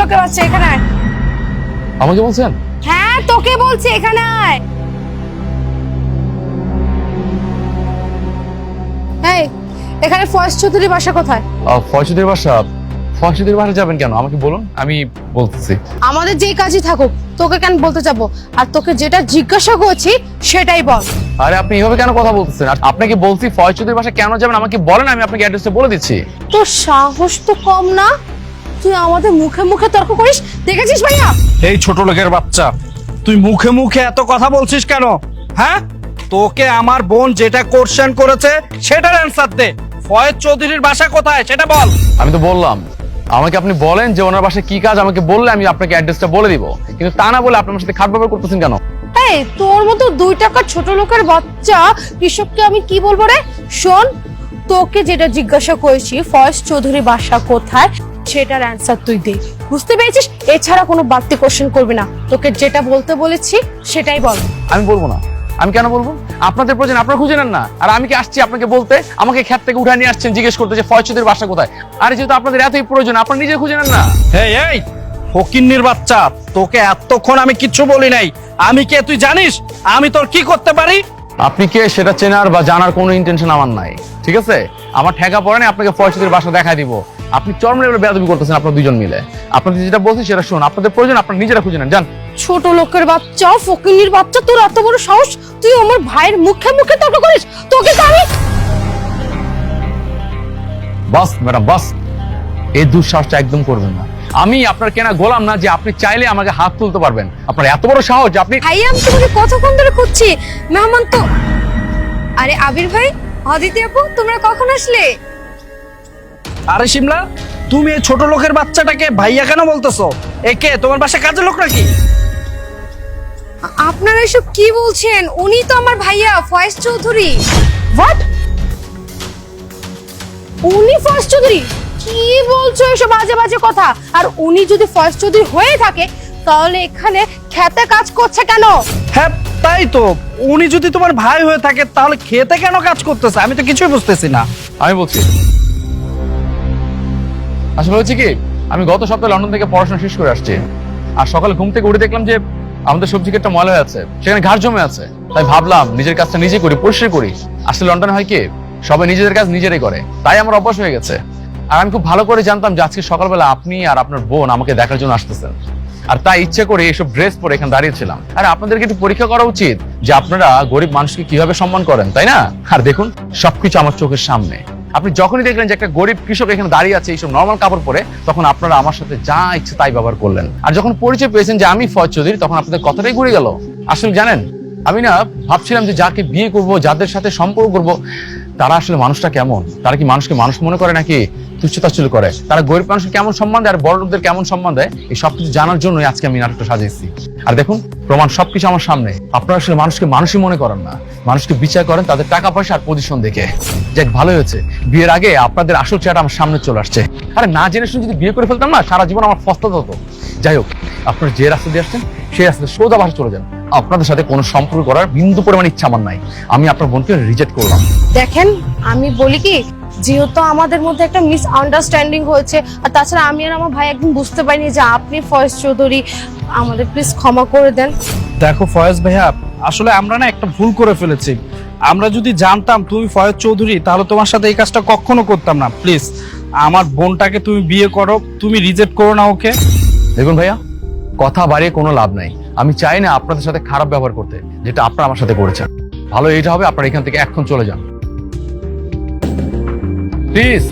লোকের বাচ্চা, এখানে আয়। আমাকে বলছেন? হ্যাঁ তোকে বলছি, এখানে আয়। এই এখানে ফয়েজ চৌধুরীর বাসা কোথায়? ফয়সুদের বাসা? ফয়সুদের বাসা যাবেন কেন আমাকে বলুন, আমি বলতেছি। আমাদের যেই কাজই থাকুক তোকে কেন বলতে যাবো? আর তোকে যেটা জিজ্ঞাসা করছি সেটাই বল। আরে আপনি এইভাবে কেন কথা বলতেছেন? আর আপনাকে বলছি ফয়সুদের বাসা কেন যাবেন আমাকে বলেন, আমি আপনাকে অ্যাড্রেসটা বলে দিচ্ছি। তোর সাহস তো কম না, তুই আমাদের মুখে মুখে তর্ক করিস। দেখেছিস ভাইয়া? এই ছোট লোকের বাচ্চা, তুই মুখে মুখে এত কথা বলছিস কেন? হ্যাঁ, তোকে আমার বোন যেটা কোশ্চেন করেছে সেটার অ্যান্সার দে। ফয়েজ চৌধুরীর বাসা কোথায় সেটা বল। আমি তো বললাম, আমাকে আপনি বলেন যে ওনার বাসায় কি কাজ, আমাকে বললে আমি আপনাকে অ্যাড্রেসটা বলে দিব। কিন্তু তা না বলে আপনি আমার সাথে খারাপ ব্যবহার করতেছেন কেন? এই তোর মতো 2 টাকার ছোট লোকের বাচ্চা কৃষককে আমি কি বলবো রে? শোন, তোকে যেটা জিজ্ঞাসা করেছি ফয়েজ চৌধুরী বাসা কোথায় সেটার অ্যান্সার তুই দে, বুঝতে পেরেছিস? এছাড়া কোনো বাড়তি কোশ্চেন করবি না। তোকে যেটা বলতে বলেছি সেটাই বল। আমি বলবো না। আমি কেন বলবো? আপনাদের প্রয়োজন আপনারা খুঁজে নেন না। আর আমি কি আসছি আপনাকে বলতে, আমাকে ক্ষেত থেকে উঠায় নিয়ে আসছেন জিজ্ঞেস করতে যে ফয়সুদের বাসা কোথায়? আর যেহেতু আপনাদের এতই প্রয়োজন আপনারা নিজে খুঁজে নেন না। এই ফকিন্নির বাচ্চা, তোকে এতক্ষণ আমি কিচ্ছু বলি নাই। আমি কে তুই জানিস? আমি তোর কি করতে পারি? আপনি কে সেটা চেনার বা জানার কোনো ইন্টেনশন আমার নাই, ঠিক আছে? আমার ঠেকা পড়ে না, আপনাকে ফয়সুদের বাসা দেখায় দিব। আপনি চরম লেভেলে বেয়াদবি করতেছেন আপনারা দুজন মিলে। আপনাদের যেটা বলছি সেটা শুনুন, আপনাদের প্রয়োজন আপনারা নিজেরা খুঁজে নেন, যান। ছোট লোকের বাচ্চা, ফকিন্নির বাচ্চা, তোর এত বড় সাহস, তুই আমার ভাইয়ের মুখে মুখে তর্ক করিস? তোকে তো আমি বাস ম্যাডাম বাস, এই দুঃসাহসটা একদম করবেন না। আমি আপনার কেনা গোলাম না যে আপনি চাইলে আমাকে হাত তুলতে পারবেন। আপনার এত বড় সাহস যে আপনি। ভাইয়া, আমি তোমাকে কতক্ষণ ধরে খুঁজছি। মেহমান তো। আরে আবির ভাই, অদিতি আপু, তোমরা কখন আসলে? আরে শিমলা, তুমি এই ছোট লোকের বাচ্চাটাকে ভাইয়া কেন বলতেছো? একে তোমার বাসায় কাজের লোক নাকি? আপনারা এসব কি বলছেন? উনি তো আমার ভাইয়া ফয়েজ চৌধুরী। হোয়াট? উনি ফয়েজ চৌধুরী? কি বলছো এসব বাজে বাজে কথা? আর উনি যদি ফয়েজ চৌধুরী হয়ে থাকে তাহলে এখানে খেতে কাজ করছে কেন? হ্যাঁ তাই তো, উনি যদি তোমার ভাই হয়ে থাকে তাহলে খেতে কেন কাজ করতেছে? আমি তো কিছুই বুঝতেছি না। আমি বলছি, আসলে হচ্ছে কি, আমি গত সপ্তাহে লন্ডন থেকে পড়াশোনা শেষ করে আসছি। আর সকালে ঘুম থেকে উঠে দেখলাম যে আমাদের সবজি ক্ষেতটা ময়লা হয়ে আছে, সেখানে ঘাস জমে আছে। তাই ভাবলাম নিজের কাজটা নিজে করি, পরিষ্কার করি। আসলে লন্ডনে হয় কি, সবাই নিজেদের কাজ নিজেরাই করে, তাই আমার অভ্যাস হয়ে গেছে। আর আমি খুব ভালো করে জানতাম যে আজকে সকালবেলা আপনি আর আপনার বোন আমাকে দেখার জন্য আসতেছেন। আর তাই ইচ্ছে করে এইসব ড্রেস পরে এখানে দাঁড়িয়েছিলাম। আর আপনাদেরকে একটু পরীক্ষা করা উচিত যে আপনারা গরিব মানুষকে কিভাবে সম্মান করেন, তাই না? আর দেখুন, সবকিছু আমার চোখের সামনে। আপনি যখনই দেখলেন যে একটা গরিব কৃষক এখানে দাঁড়িয়ে আছে এইসব নর্মাল কাপড় পরে, তখন আপনারা আমার সাথে যা ইচ্ছে তাই ব্যবহার করলেন। আর যখন পরিচয় পেয়েছেন যে আমি ফয়েজ চৌধুরী, তখন আপনাদের কথাটাই ঘুরে গেল। আসলে জানেন, আমি না ভাবছিলাম যে যাকে বিয়ে করব, যাদের সাথে সম্পর্ক করব, তারা আসলে মানুষটা কেমন, তারা কি মানুষকে মানুষ মনে করে নাকি তুচ্ছতাচ্ছল্য করে, তারা গরিব মানুষকে কেমন সম্মান দেয় আর বড় লোকদের কেমন সম্মান দেয়, এই সবকিছু জানার জন্যই আজকে আমি নাটকটা সাজিয়েছি। আর দেখুন, প্রমাণ সবকিছু আমার সামনে। আপনারা আসলে মানুষকে মানুষই মনে করেন না, মানুষকে বিচার করেন তাদের টাকা পয়সা আর পজিশন দেখে। যাক, ভালো হয়েছে বিয়ের আগে আপনাদের আসল চেহারা আমার সামনে চলে আসছে। আরে না জেনে শুনে যদি বিয়ে করে ফেলতাম না, সারা জীবন আমার ফস্তা হতো। যাই হোক, আপনারা যে রাস্তা দিয়ে আসছেন সেই রাস্তায় সোজা বাসা চলে যান। আপনাদের সাথে কোনো সম্পর্ক করার বিন্দু পরিমাণ ইচ্ছা আমার নাই। আমি আপনার বোনকে রিজেক্ট করলাম। দেখেন, আমি বলি কি, যেহেতু আমাদের মধ্যে একটা মিস আন্ডারস্ট্যান্ডিং হয়েছে, আর তাছাড়া আমি আর আমার ভাই একদম বুঝতে পারিনি যে আপনি ফয়েজ চৌধুরী, আমাদের প্লিজ ক্ষমা করে দেন। দেখো ফয়েজ ভাইয়া, আসলে আমরা না একটা ভুল করে ফেলেছি। আমরা যদি জানতাম তুমি ফয়েজ চৌধুরী, তাহলে তোমার সাথে এই কাজটা কখনো করতাম না। প্লিজ আমার বোনটাকে তুমি বিয়ে করো, তুমি রিজেক্ট করো না ওকে। দেখুন ভাইয়া, কথা বাড়িয়ে কোনো লাভ নাই। আমি চাই না আপনাদের সাথে খারাপ ব্যবহার করতে, যেটা আপনারা আমার সাথে করেছেন। ভালো এইটা হবে আপনারা এখান থেকে এখন চলে যান প্লিজ।